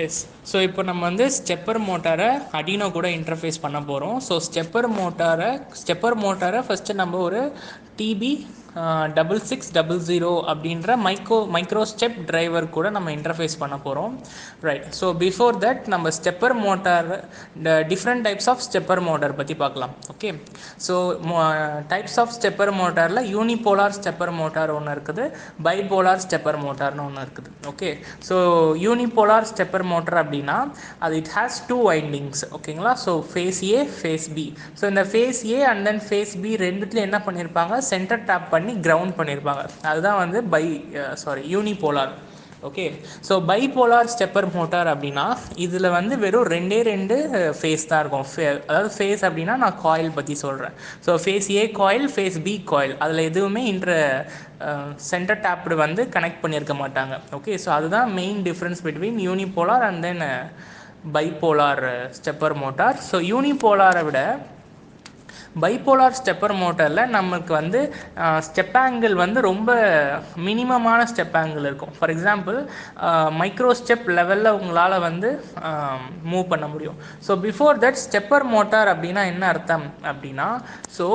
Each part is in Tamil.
எஸ். ஸோ இப்போ நம்ம வந்து ஸ்டெப்பர் மோட்டாரை அடினோ கூட இன்டர்ஃபேஸ் பண்ண போகிறோம். ஸோ ஸ்டெப்பர் மோட்டாரை ஃபஸ்ட்டு நம்ம ஒரு டிபி 6600 அப்படின்ற மைக்ரோ ஸ்டெப் டிரைவர் கூட நம்ம இன்டர்ஃபேஸ் பண்ண போகிறோம். ரைட். ஸோ பிஃபோர் தட் நம்ம stepper motor different types of stepper motor பற்றி பார்க்கலாம். Okay. So types of stepper மோட்டாரில் யூனிபோலார் ஸ்டெப்பர் மோட்டார் ஒன்று இருக்குது, பைபோலார் ஸ்டெப்பர் மோட்டார்னு ஒன்று இருக்குது. Okay. So unipolar stepper motor அப்படின்னா அது இட் ஹேஸ் 2 வைண்டிங்ஸ். ஓகேங்களா. So phase A, phase B. So இந்த phase A and then phase B ரெண்டுத்துல என்ன பண்ணியிருப்பாங்க, சென்டர் டேப் பண்ணி கிரவுண்ட் பண்ணியிருப்பாங்க. அதுதான் வந்து unipolar. Okay. So bipolar stepper motor அப்படின்னா இதில் வந்து வெறும் ரெண்டு ஃபேஸ் தான் இருக்கும். அதாவது ஃபேஸ் அப்படின்னா நான் காயில் பற்றி சொல்கிறேன். So phase A coil, phase B coil, அதில் எதுவுமே சென்டர் டேப்டு வந்து கனெக்ட் பண்ணியிருக்க மாட்டாங்க. ஓகே. ஸோ அதுதான் main difference between unipolar and then bipolar stepper motor. So யூனிபோலாரை விட பைபோலார் ஸ்டெப்பர் மோட்டரில் நமக்கு வந்து ஸ்டெப் ஆங்கிள் வந்து ரொம்ப மினிமமான ஸ்டெப் ஆங்கிள் இருக்கும். ஃபார் எக்ஸாம்பிள் மைக்ரோ ஸ்டெப் லெவலில் உங்களால் வந்து மூவ் பண்ண முடியும். So before that stepper motor அப்படின்னா என்ன அர்த்தம் அப்படின்னா, ஸோ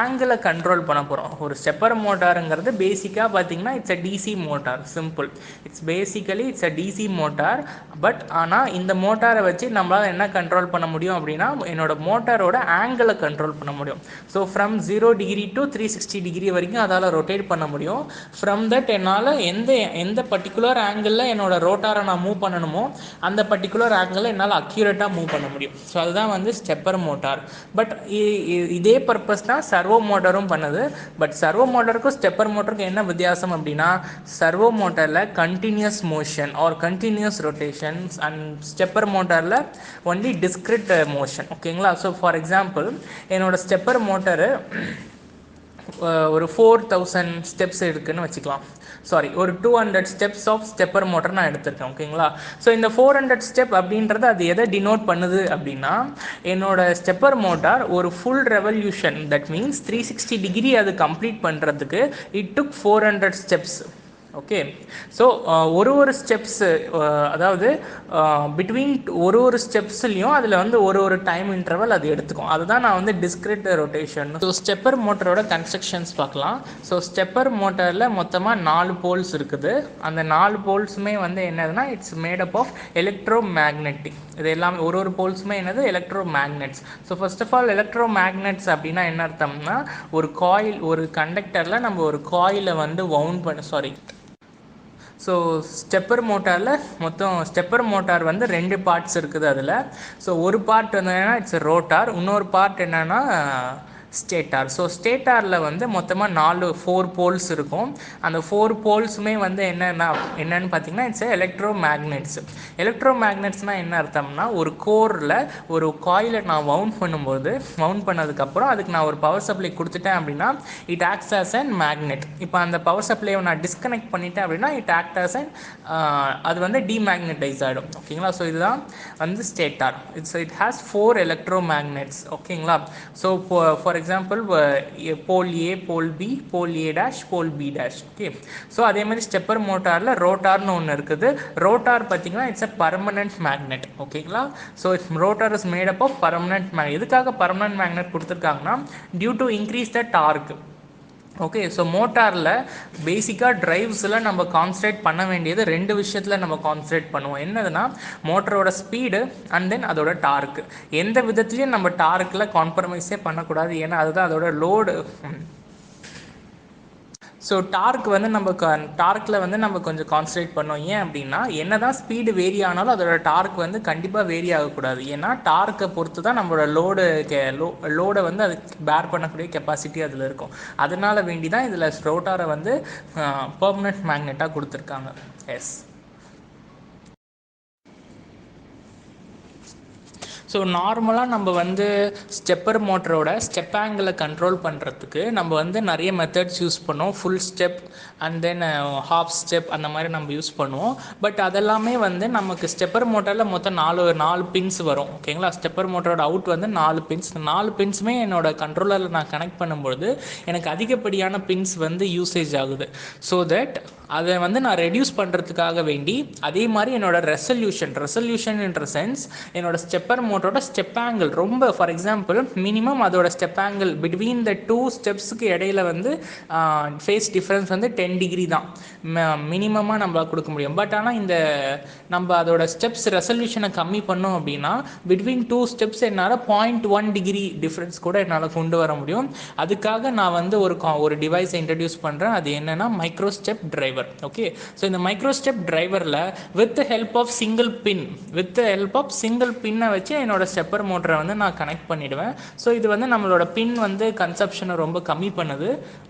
ஆங்கிளை கண்ட்ரோல் பண்ண போகிறோம். ஒரு ஸ்டெப்பர் மோட்டாருங்கிறது பேசிக்காக பார்த்தீங்கன்னா it's a DC motor. Simple. It's a DC motor. But ஆனால் இந்த மோட்டாரை வச்சு நம்மளால் என்ன கண்ட்ரோல் பண்ண முடியும் அப்படின்னா என்னோட மோட்டாரோட ஆங்கிளை கண்ட்ரோல் பண்ண முடியும். So from 0 degree to 360 degree வரைக்கும் அதால் ரொட்டேட் பண்ண முடியும். ஃப்ரம் தட் என்னால் எந்த பர்டிகுலர் ஆங்கிளில் என்னோட ரோட்டாரை நான் மூவ் பண்ணணுமோ அந்த பர்டிகுலர் ஆங்கிளில் என்னால் அக்யூரேட்டாக மூவ் பண்ண முடியும். ஸோ அதுதான் வந்து ஸ்டெப்பர் மோட்டார். பட் இதே பர்பஸ் தான் சர்வோ மோட்டரும் பண்ணுது. பட் சர்வோ மோட்டருக்கும் ஸ்டெப்பர் மோட்டருக்கும் என்ன வித்தியாசம் அப்படின்னா, சர்வோ மோட்டரில் continuous motion or continuous rotations and stepper மோட்டரில் ஒன்லி டிஸ்கிரிட் மோஷன். ஓகேங்களா. ஸோ ஃபார் எக்ஸாம்பிள் என்னோட ஸ்டெப்பர் மோட்டரு ஒரு 4000 ஸ்டெப்ஸ் இருக்குன்னு வச்சுக்கலாம். ஒரு 200 ஸ்டெப்ஸ் ஆஃப் ஸ்டெப்பர் மோட்டர் நான் எடுத்திருக்கேன். ஓகேங்களா. ஸோ இந்த 400 ஸ்டெப் அப்படின்றது அது எதை டினோட் பண்ணுது அப்படின்னா, என்னோட ஸ்டெப்பர் மோட்டார் ஒரு full revolution, that means 360 degree அது கம்ப்ளீட் பண்ணுறதுக்கு it took 400 steps. Okay. So ஒரு ஸ்டெப்ஸு, அதாவது பிட்வீன் ஒரு ஸ்டெப்ஸ்லையும் அதில் வந்து ஒரு டைம் இன்டர்வல் அது எடுத்துக்கும். அதுதான் நான் வந்து டிஸ்கிரிட் ரொட்டேஷன். ஸோ ஸ்டெப்பர் மோட்டரோட கன்ஸ்ட்ரக்ஷன்ஸ் பார்க்கலாம். ஸோ ஸ்டெப்பர் மோட்டரில் மொத்தமாக 4 போல்ஸ் இருக்குது. அந்த 4 போல்ஸுமே வந்து என்னதுன்னா it's made up of electromagnetic. இது எல்லாமே ஒரு போல்ஸுமே என்னது, electromagnets. So first of all electromagnets அப்படின்னா என்ன அர்த்தம்னா, ஒரு கண்டக்டரில் நம்ம ஒரு காயிலை வந்து ஸோ ஸ்டெப்பர் மோட்டார் வந்து 2 பார்ட்ஸ் இருக்குது அதில். ஸோ ஒரு பார்ட் வந்து என்னென்னா இட்ஸ் ரோட்டார், இன்னொரு பார்ட் என்னென்னா ஸ்டேட்டார். ஸோ ஸ்டேட்டாரில் வந்து மொத்தமாக 4 போல்ஸ் இருக்கும். அந்த 4 போல்ஸுமே வந்து என்னன்னு பார்த்தீங்கன்னா இட்ஸ் எலக்ட்ரோ மேக்னெட்ஸ்னால் என்ன அர்த்தம்னா, ஒரு கோரில் ஒரு காயிலை நான் வவுண்ட் பண்ணதுக்கப்புறம் அதுக்கு நான் ஒரு பவர் சப்ளை கொடுத்துட்டேன் அப்படின்னா it acts as an magnet. இப்போ அந்த பவர் சப்ளையை நான் டிஸ்கனெக்ட் பண்ணிட்டேன் அப்படின்னா இட் ஆக்ட் ஆஸ் அன் அது வந்து டிமேக்னடைஸ் ஆகிடும். ஓகேங்களா. ஸோ இதுதான் வந்து stator. It has 4 electromagnets. ஓகேங்களா. So for example pole A, pole B, pole A dash, pole B dash. Okay. So அதே மாதிரி ஸ்டெப்பர் மோட்டாரில் ரோட்டார்னு ஒன்று இருக்குது. ரோட்டார் பார்த்தீங்கன்னா இட்ஸ் அ பர்மனன்ட் மேக்னெட். ஓகேங்களா. So rotor is made up of permanent magnet. எதுக்காக பர்மனன்ட் மேக்னெட் கொடுத்துருக்காங்கன்னா, due to increase the torque. Okay. So மோட்டாரில் பேசிக்காக டிரைவ்ஸில் நம்ம கான்சன்ட்ரேட் பண்ண வேண்டியது 2 விஷயத்தில் நம்ம கான்சன்ட்ரேட் பண்ணுவோம். என்னதுன்னா மோட்டரோட ஸ்பீடு அண்ட் தென் அதோட டார்க். எந்த விதத்துலையும் நம்ம டார்க்கில் காம்ப்ரமைஸே பண்ணக்கூடாது. ஏன்னா அதுதான் அதோட லோடு. ஸோ டார்க்கில் வந்து நம்ம கொஞ்சம் கான்சன்ட்ரேட் பண்ணோம். ஏன் அப்படின்னா, என்ன தான் ஸ்பீடு வேரி ஆனாலும் அதோட டார்க் வந்து கண்டிப்பாக வேரி ஆகக்கூடாது. ஏன்னா டார்க்கை பொறுத்து தான் நம்மளோட லோடை வந்து அது பேர் பண்ணக்கூடிய கெப்பாசிட்டி அதில் இருக்கும். அதனால வேண்டி தான் இதில் ரோட்டாரை வந்து பெர்மனன்ட் மேக்னெட்டாக கொடுத்துருக்காங்க. எஸ். ஸோ நார்மலாக நம்ம வந்து ஸ்டெப்பர் மோட்டரோட ஸ்டெப் ஆங்கிளை கண்ட்ரோல் பண்ணுறதுக்கு நம்ம வந்து நிறைய மெத்தட்ஸ் யூஸ் பண்ணுவோம். Full step and then half step அந்த மாதிரி நம்ம யூஸ் பண்ணுவோம். பட் அதெல்லாமே வந்து நமக்கு ஸ்டெப்பர் மோட்டரில் மொத்தம் 4 பின்ஸ் வரும். ஓகேங்களா. ஸ்டெப்பர் மோட்டரோட அவுட் வந்து 4 பின்ஸ். 4 பின்ஸுமே என்னோட கண்ட்ரோலரில் நான் கனெக்ட் பண்ணும்பொழுது எனக்கு அதிகப்படியான பின்ஸ் வந்து யூசேஜ் ஆகுது. ஸோ தட் அதை வந்து நான் ரெடியூஸ் பண்ணுறதுக்காக வேண்டி அதே மாதிரி என்னோட ரெசல்யூஷன் என்ற சென்ஸ் என்னோட ஸ்டெப்பர் மோட்டரோட ஸ்டெப் ஆங்கிள் ரொம்ப ஃபார் எக்ஸாம்பிள் மினிமம் அதோட ஸ்டெப் ஆங்கிள் பிட்வீன் த 2 ஸ்டெப்ஸுக்கு இடையில வந்து ஃபேஸ் டிஃப்ரென்ஸ் வந்து 10 டிகிரி தான் மினிமமாக நம்ம கொடுக்க முடியும். பட் ஆனால் இந்த நம்ம அதோட ஸ்டெப்ஸ் ரெசல்யூஷனை கம்மி பண்ணோம் அப்படின்னா பிட்வீன் 2 ஸ்டெப்ஸ் என்னால் 0.1 டிகிரி டிஃப்ரென்ஸ் கூட என்னால் கொண்டு வர முடியும். அதுக்காக நான் வந்து ஒரு டிவைஸை இன்ட்ரடியூஸ் பண்ணுறேன். அது என்னென்னா micro step driver. Okay, so இந்த மைக்ரோ ஸ்டெப் டிரைவரில் வித் ஹெல்ப் ஆஃப் சிங்கிள் பின்னை வச்சு என்னோட ஸ்டெப்பர் மோட்டரை வந்து நான் கனெக்ட் பண்ணிவிடுவேன். ஸோ இது வந்து நம்மளோட பின் வந்து கன்சப்ஷனை ரொம்ப கம்மி பண்ணுது.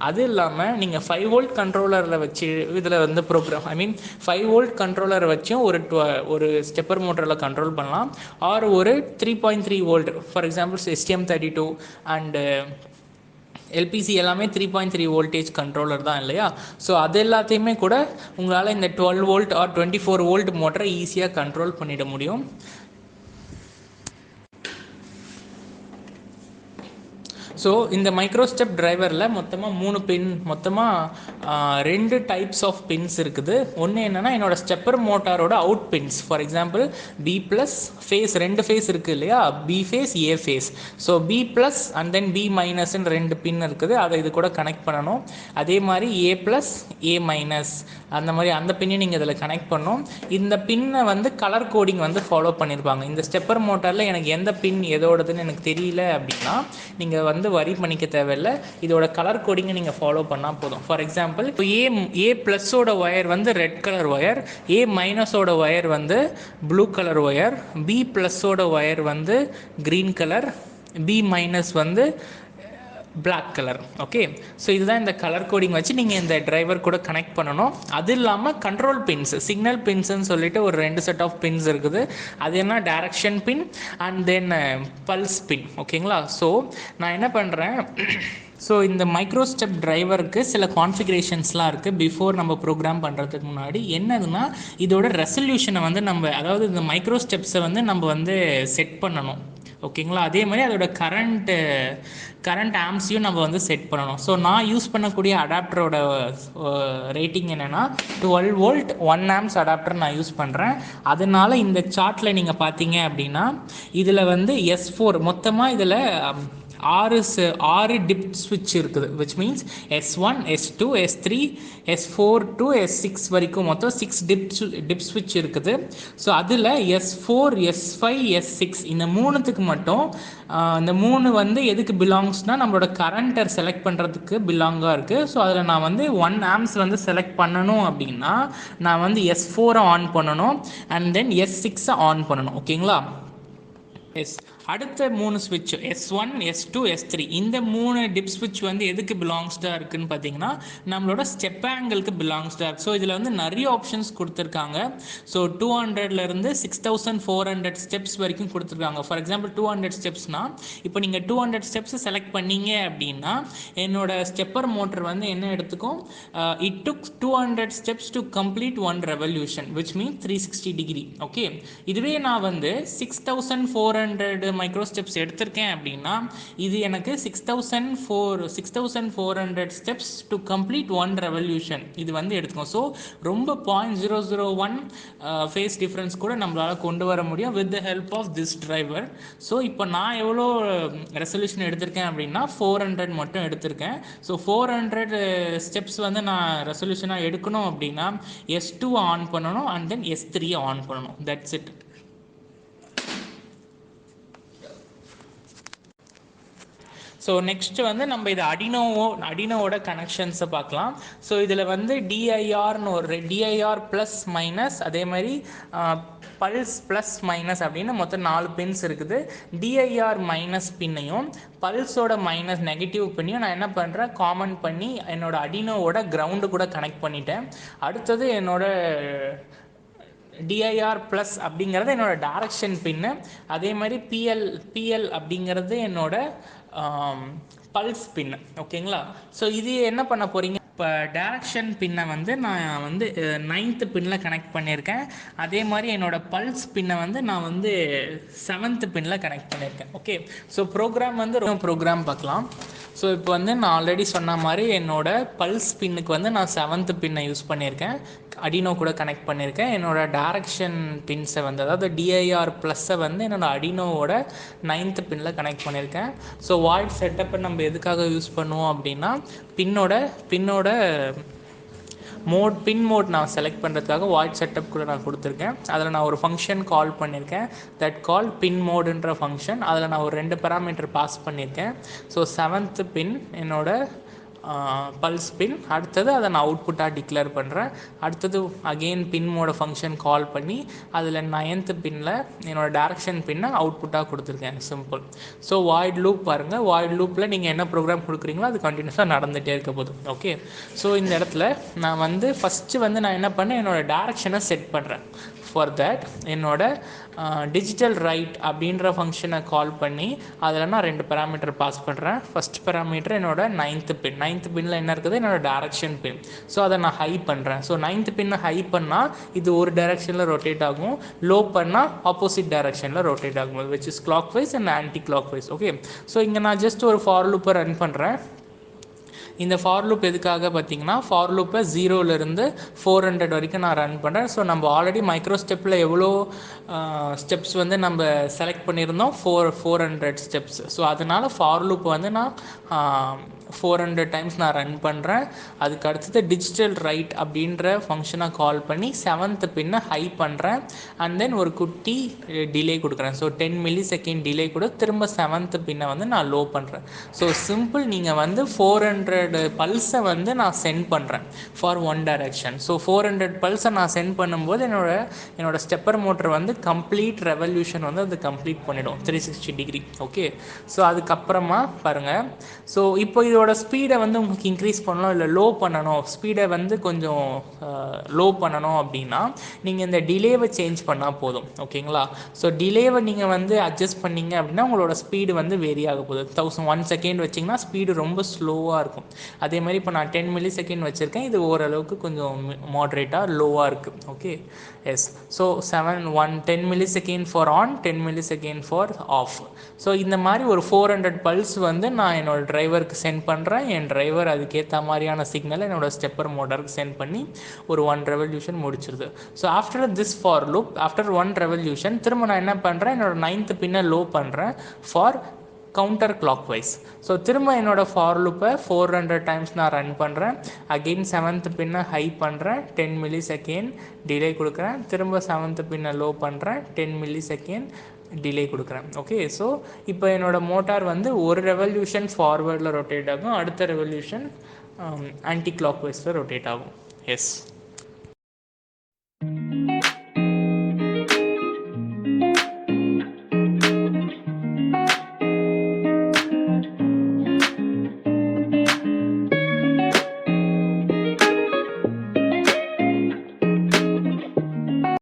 அது இல்லாமல் நீங்கள் 5 வோல்ட் கண்ட்ரோலரில் வச்சு இதில் வந்து ப்ரோக்ராம் 5 வோல்ட் கண்ட்ரோலரை வச்சும் ஒரு ஸ்டெப்பர் மோட்டரில் கண்ட்ரோல் பண்ணலாம். ஆர் ஒரு 3.3 volt for example STM32 and LBC எல்லாமே 3.3 வோல்டேஜ் கண்ட்ரோலர் தான் இல்லையா? ஸோ அது எல்லாத்தையுமே கூட உங்களால் இந்த 12 வோல்ட் ஆர் 24 வோல்ட் மோட்டரை ஈஸியாக கண்ட்ரோல் பண்ணிட முடியும். ஸோ இந்த மைக்ரோ ஸ்டெப் டிரைவரில் மொத்தமாக 2 டைப்ஸ் ஆஃப் பின்ஸ் இருக்குது. ஒன்று என்னென்னா என்னோட ஸ்டெப்பர் மோட்டாரோட out pins. For example B plus phase 2 phase இருக்குது இல்லையா? B phase A phase. So B plus and then B மைனஸ்ன்னு 2 பின் இருக்குது. அதை இது கூட கனெக்ட் பண்ணணும். அதே மாதிரி A ப்ளஸ் A மைனஸ் அந்த பின்னை நீங்கள் இதில் கனெக்ட் பண்ணணும். இந்த பின்னை வந்து கலர் கோடிங் வந்து ஃபாலோ பண்ணியிருப்பாங்க. இந்த ஸ்டெப்பர் மோட்டாரில் எனக்கு எந்த பின் எதோடதுன்னு எனக்கு தெரியல அப்படின்னா நீங்கள் வந்து வரி பண்ணிக்க தேவையில்லை. இதோட கலர் கோடிங்கை நீங்கள் ஃபாலோ பண்ணால் போதும். ஃபார் எக்ஸாம்பிள் இப்போ ஏ ப்ளஸோட ஒயர் வந்து ரெட் கலர் ஒயர், ஏ மைனஸோட ஒயர் வந்து ப்ளூ கலர் ஒயர், பி ப்ளஸோட ஒயர் வந்து க்ரீன் கலர், பி மைனஸ் வந்து பிளாக் கலர். ஓகே, ஸோ இதுதான் இந்த கலர் கோடிங் வச்சு நீங்கள் இந்த டிரைவர் கூட கனெக்ட் பண்ணணும். அது இல்லாமல் கண்ட்ரோல் பின்ஸ், சிக்னல் பின்ஸ்ன்னு சொல்லிட்டு ஒரு 2 செட் ஆஃப் பின்ஸ் இருக்குது. அது என்ன direction pin and then pulse pin. ஓகேங்களா? ஸோ நான் என்ன பண்ணுறேன், ஸோ இந்த மைக்ரோ ஸ்டெப் டிரைவருக்கு சில கான்ஃபிகரேஷன்ஸ்லாம் இருக்குது. பிஃபோர் நம்ம ப்ரோக்ராம் பண்ணுறதுக்கு முன்னாடி என்னதுன்னா இதோட ரெசல்யூஷனை வந்து அதாவது இந்த மைக்ரோ ஸ்டெப்ஸை வந்து நம்ம வந்து செட் பண்ணணும். ஓகேங்களா? அதே மாதிரி அதோட கரண்ட் ஆம்ஸையும் நம்ம வந்து செட் பண்ணணும். ஸோ நான் யூஸ் பண்ணக்கூடிய அடாப்டரோட ரேட்டிங் என்னென்னா 12 வோல்ட் 1 ஆம்ஸ் அடாப்டர் நான் யூஸ் பண்ணுறேன். அதனால் இந்த சார்ட்டில் நீங்கள் பார்த்தீங்க அப்படின்னா இதில் வந்து S4 மொத்தமாக இதில் 6 டிப் ஸ்விட்ச் இருக்குது. Which means S1 S2 S3 S4 to S6 வரைக்கும் மொத்தம் 6 டிப் ஸ்விட்ச் இருக்குது. ஸோ அதில் S4 S5 S6 இந்த 3த்துக்கு மட்டும் இந்த 3 வந்து எதுக்கு பிலாங்ஸ்னால் நம்மளோட கரண்ட்டை செலக்ட் பண்ணுறதுக்கு பிலாங்காக இருக்குது. ஸோ அதில் நான் வந்து 1 ஆம்ஸ் வந்து செலக்ட் பண்ணணும் அப்படின்னா நான் வந்து S4 ஆன் பண்ணணும் அண்ட் தென் S6 ஆன் பண்ணணும். ஓகேங்களா? எஸ், அடுத்த 3 ஸ்விட்ச் S1 S2 S3 இந்த 3 டிப் ஸ்விட்ச் வந்து எதுக்கு பிலாங்ஸ்டாக இருக்குதுன்னு பார்த்தீங்கன்னா நம்மளோட ஸ்டெப் ஆங்கிளுக்கு பிலாங்ஸ்டாக இருக்குது. ஸோ இதில் வந்து நிறைய ஆப்ஷன்ஸ் கொடுத்துருக்காங்க. ஸோ 200லேருந்து 6400 ஸ்டெப்ஸ் வரைக்கும் கொடுத்துருக்காங்க. ஃபார் எக்ஸாம்பிள் 200 ஸ்டெப்ஸ்னால் இப்போ நீங்கள் 200 ஸ்டெப்ஸ் செலக்ட் பண்ணீங்க அப்படின்னா என்னோட ஸ்டெப்பர் மோட்டர் வந்து என்ன எடுத்துக்கும், it took 200 steps to complete 1 revolution which mean 360 degree. Okay, இதுவே நான் வந்து 6400 மைக்ரோ ஸ்டெப்ஸ் எடுத்திருக்கேன் அப்படின்னா இது எனக்கு 6400 ஸ்டெப்ஸ் டு கம்ப்ளீட் 1 ரெவல்யூஷன் இது வந்து எடுத்துக்கும். ஸோ ரொம்ப 0.001 ஃபேஸ் டிஃப்ரென்ஸ் கூட நம்மளால் கொண்டு வர முடியும் with the help of this driver. So இப்போ நான் எவ்வளோ ரெசல்யூஷன் எடுத்திருக்கேன் அப்படின்னா 400 மட்டும் எடுத்திருக்கேன். ஸோ 400 ஸ்டெப்ஸ் வந்து நான் ரெசல்யூஷனாக எடுக்கணும் அப்படின்னா S2 ஆன் பண்ணணும் அண்ட் தென் S3 ஆன் பண்ணணும். That's it. ஸோ நெக்ஸ்ட்டு வந்து நம்ம இது அடினோவோட கனெக்ஷன்ஸை பார்க்கலாம். ஸோ இதில் வந்து டிஐஆர்னு ஒரு டிஐஆர் ப்ளஸ் மைனஸ் அதே மாதிரி பல்ஸ் ப்ளஸ் மைனஸ் அப்படின்னு மொத்தம் 4 பின்ஸ் இருக்குது. டிஐஆர் மைனஸ் பின்னையும் பல்ஸோட மைனஸ் நெகட்டிவ் பின்னையும் நான் என்ன பண்ணுறேன், காமன் பண்ணி என்னோட அடினோவோட கிரவுண்டு கூட கனெக்ட் பண்ணிட்டேன். அடுத்தது என்னோட டிஐஆர் ப்ளஸ் அப்படிங்கிறது என்னோட டைரக்ஷன் பின்னு, அதே மாதிரி பிஎல் அப்படிங்கிறது என்னோட பல்ஸ் பின்னு. ஓகேங்களா? ஸோ இது என்ன பண்ண போகிறீங்க, இப்போ டைரக்ஷன் பின்னை வந்து நான் வந்து 9th பின்னில் கனெக்ட் பண்ணியிருக்கேன். அதே மாதிரி என்னோட பல்ஸ் பின்னை வந்து நான் வந்து 7th பின்னில் கனெக்ட் பண்ணியிருக்கேன். ஓகே, ஸோ ப்ரோக்ராம் வந்து ப்ரோக்ராம் பார்க்கலாம். ஸோ இப்போ வந்து நான் ஆல்ரெடி சொன்ன மாதிரி என்னோட பல்ஸ் பின்னுக்கு வந்து நான் 7th பின்னை யூஸ் பண்ணியிருக்கேன், அடினோ கூட கனெக்ட் பண்ணியிருக்கேன். என்னோட டைரக்ஷன் பின்ஸை வந்து அதாவது டிஐஆர் ப்ளஸ்ஸை வந்து என்னோட அடினோவோட 9th பின்னில் கனெக்ட் பண்ணியிருக்கேன். ஸோ வாய்ட் செட்டப்பை நம்ம எதுக்காக யூஸ் பண்ணுவோம் அப்படின்னா பின்னோட பின் மோட் நான் செலக்ட் பண்ணுறதுக்காக வாய்ட் செட்டப் கூட நான் கொடுத்துருக்கேன். அதில் நான் ஒரு ஃபங்க்ஷன் கால் பண்ணியிருக்கேன், தட் கால் பின் மோடுன்ற ஃபங்க்ஷன். அதில் நான் ஒரு 2 பேராமீட்டர் பாஸ் பண்ணியிருக்கேன். ஸோ 7th பின் என்னோட பல்ஸ் பின், அடுத்தது அதை நான் அவுட்புட்டாக டிக்ளேர் பண்ணுறேன். அடுத்தது அகெயின் பின் மோட ஃபங்க்ஷன் கால் பண்ணி அதில் 9th பின்னில் என்னோட டைரக்ஷன் பின்னை அவுட்புட்டாக கொடுத்துருக்கேன். சிம்பிள். ஸோ வாய்ட் லூப் பாருங்கள், வாய்ட் லூப்பில் நீங்கள் என்ன ப்ரோக்ராம் கொடுக்குறீங்களோ அது கண்டினியூஸாக நடந்துகிட்டே இருக்க போதும். ஓகே, ஸோ இந்த இடத்துல நான் வந்து ஃபஸ்ட்டு வந்து நான் என்ன பண்ணேன், என்னோடய டைரக்ஷனை செட் பண்ணுறேன். ஃபார் தேட் என்னோட டிஜிட்டல் ரைட் அப்படின்ற ஃபங்க்ஷனை கால் பண்ணி அதில் நான் 2 பேராமீட்டர் பாஸ் பண்ணுறேன். ஃபஸ்ட் பேராமீட்டர் என்னோட 9th பின்னில் என்ன இருக்குது, என்னோட டைரக்ஷன் பின். ஸோ அதை நான் ஹை பண்ணுறேன். ஸோ 9th பின்னை ஹை பண்ணால் இது ஒரு டைரக்ஷனில் ரொட்டேட் ஆகும், லோ பண்ணால் ஆப்போசிட் டைரக்ஷனில் ரொட்டேட் ஆகும், which is clockwise and anticlockwise. Okay, so இங்கே நான் ஜஸ்ட் ஒரு ஃபார் லூப்பை ரன் பண்ணுறேன். இந்த ஃபார் லூப் எதுக்காக பார்த்தீங்கன்னா, ஃபார் லூப்பை 0லேருந்து 400 வரைக்கும் நான் ரன் பண்ணுறேன். ஸோ நம்ம ஆல்ரெடி மைக்ரோ ஸ்டெப்பில் எவ்வளோ ஸ்டெப்ஸ் வந்து நம்ம செலக்ட் பண்ணியிருந்தோம், 400 ஸ்டெப்ஸ். ஸோ அதனால் ஃபார் லூப் வந்து நான் 400 டைம்ஸ் நான் ரன் பண்ணுறேன். அதுக்கு அடுத்தது டிஜிட்டல் ரைட் அப்படின்ற ஃபங்க்ஷனை கால் பண்ணி 7th பின்னை ஹை பண்ணுறேன். அண்ட் தென் ஒரு குட்டி டிலே கொடுக்குறேன். ஸோ 10 millisecond டிலே கூட திரும்ப 7th பின்னை வந்து நான் லோ பண்ணுறேன். So simple. நீங்கள் வந்து 400 பல்ஸை வந்து நான் சென்ட் பண்ணுறேன் ஃபார் ஒன் டைரக்ஷன். ஸோ 400 பல்ஸை நான் சென்ட் பண்ணும்போது என்னோட ஸ்டெப்பர் மோட்டர் வந்து கம்ப்ளீட் ரெவல்யூஷன் வந்து அது கம்ப்ளீட் பண்ணிடும் 360 டிகிரி. ஓகே, ஸோ அதுக்கப்புறமா பாருங்கள். ஸோ இப்போ இதோட ஸ்பீடை வந்து உங்களுக்கு இன்க்ரீஸ் பண்ணணும் இல்லை லோ பண்ணணும், ஸ்பீடை வந்து கொஞ்சம் லோ பண்ணணும் அப்படின்னா நீங்கள் இந்த டிலேவை சேஞ்ச் பண்ணால் போதும். ஓகேங்களா, ஸோ டிலேவை நீங்கள் வந்து அட்ஜஸ்ட் பண்ணிங்க அப்படின்னா உங்களோட ஸ்பீடு வந்து வேரி ஆக போகுது. 1 செகண்ட் வச்சிங்கன்னா ஸ்பீடு ரொம்ப ஸ்லோவாக இருக்கும். அதே மாதிரி இப்போ நான் 10 millisecond வச்சுருக்கேன், இது ஓரளவுக்கு கொஞ்சம் மாட்ரேட்டாக லோவாக இருக்குது. Okay, yes. So 10 millisecond for on, 10 millisecond for off. So இந்த மாதிரி ஒரு 400 பல்ஸ் வந்து நான் என்னோடய டிரைவருக்கு சென்ட் பண்ணுறேன். என் டிரைவர் அதுக்கேற்ற மாதிரியான சிக்னலை என்னோடய ஸ்டெப்பர் மோட்டருக்கு சென்ட் பண்ணி ஒரு 1 ரெவல்யூஷன் முடிச்சிருது. So after this for loop, after 1 revolution திரும்ப நான் என்ன பண்ணுறேன், என்னோட 9th பின்னை லோ பண்ணுறேன் for counter clockwise. So திரும்ப என்னோடய ஃபார் லூப்பை 400 டைம்ஸ் நான் ரன் பண்ணுறேன். அகெயின் 7th பின்னை ஹை பண்ணுறேன், 10 millisecond டிலே கொடுக்குறேன். திரும்ப 7th பின்னை லோ பண்ணுறேன், 10 millisecond டிலே கொடுக்குறேன். ஓகே, ஸோ இப்போ என்னோடய மோட்டார் வந்து ஒரு ரெவல்யூஷன் ஃபார்வேர்டில் ரொட்டேட் ஆகும், அடுத்த ரெவல்யூஷன் ஆன்டி கிளாக் வைஸில் ரொட்டேட் ஆகும். எஸ்.